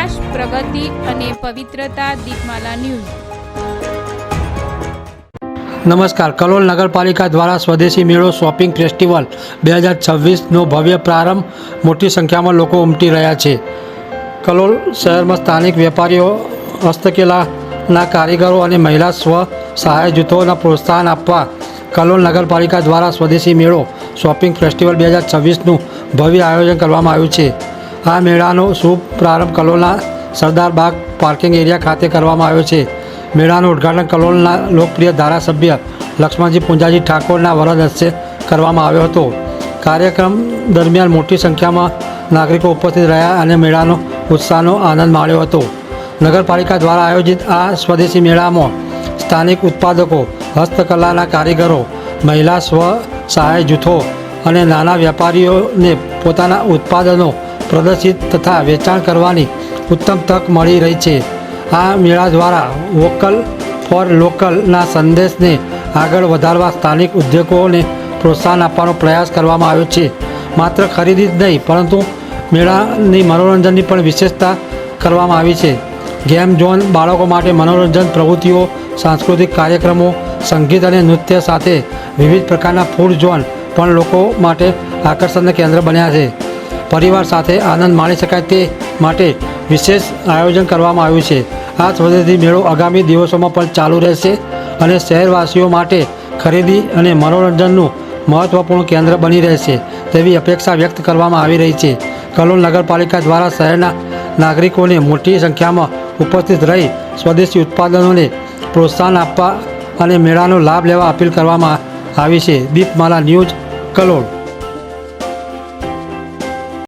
વિકાસ, પ્રગતિ અને પવિત્રતા. દીપમાલા ન્યૂઝ. નમસ્કાર. કલોલ નગરપાલિકા દ્વારા સ્વદેશી મેળો શોપિંગ ફેસ્ટિવલ 2026નો ભવ્ય પ્રારંભ. મોટી સંખ્યામાં લોકો ઉમટી રહ્યા છે. કલોલ શહેરમાં સ્થાનિક વેપારીઓ, હસ્તકલાના કારીગરો અને મહિલા સ્વ સહાય જૂથોને પ્રોત્સાહન આપવા કલોલ નગરપાલિકા દ્વારા સ્વદેશી મેળો શોપિંગ ફેસ્ટિવલ 2026નું ભવ્ય આયોજન કરવામાં આવ્યું છે. આ મેળાનો શુભ પ્રારંભ કલોલના સરદાર બાગ પાર્કિંગ એરિયા ખાતે કરવામાં આવ્યો છે. મેળાનું ઉદ્ઘાટન કલોલના લોકપ્રિય ધારાસભ્ય લક્ષ્મણજી પુંજાજી ઠાકોરના વરદ હસ્તે કરવામાં આવ્યો હતો. કાર્યક્રમ દરમિયાન મોટી સંખ્યામાં નાગરિકો ઉપસ્થિત રહ્યા અને મેળાનો ઉત્સાહનો આનંદ માણ્યો હતો. નગરપાલિકા દ્વારા આયોજિત આ સ્વદેશી મેળામાં સ્થાનિક ઉત્પાદકો, હસ્તકલાના કારીગરો, મહિલા સ્વ સહાય જૂથો અને નાના વેપારીઓને પોતાના ઉત્પાદનો પ્રદર્શિત તથા વેચાણ કરવાની ઉત્તમ તક મળી રહી છે. આ મેળા દ્વારા વોકલ ફોર લોકલના સંદેશને આગળ વધારવા સ્થાનિક ઉદ્યોગોને પ્રોત્સાહન આપવાનો પ્રયાસ કરવામાં આવ્યો છે. માત્ર ખરીદી જ નહીં પરંતુ મેળાની મનોરંજનની પણ વિશેષતા કરવામાં આવી છે. ગેમ ઝોન, બાળકો માટે મનોરંજન પ્રવૃત્તિઓ, સાંસ્કૃતિક કાર્યક્રમો, સંગીત અને નૃત્ય સાથે વિવિધ પ્રકારના ફૂડ ઝોન પણ લોકો માટે આકર્ષણનું કેન્દ્ર બન્યા છે. પરિવાર સાથે આનંદ માણી શકાય તે માટે વિશેષ આયોજન કરવામાં આવ્યું છે. આ સ્વદેશી મેળો આગામી દિવસોમાં પણ ચાલુ રહેશે અને શહેરવાસીઓ માટે ખરીદી અને મનોરંજનનું મહત્ત્વપૂર્ણ કેન્દ્ર બની રહેશે તેવી અપેક્ષા વ્યક્ત કરવામાં આવી રહી છે. કલોલ નગરપાલિકા દ્વારા શહેરના નાગરિકોને મોટી સંખ્યામાં ઉપસ્થિત રહી સ્વદેશી ઉત્પાદનોને પ્રોત્સાહન આપવા અને મેળાનો લાભ લેવા અપીલ કરવામાં આવી છે. દીપમાલા ન્યૂઝ, કલોલ.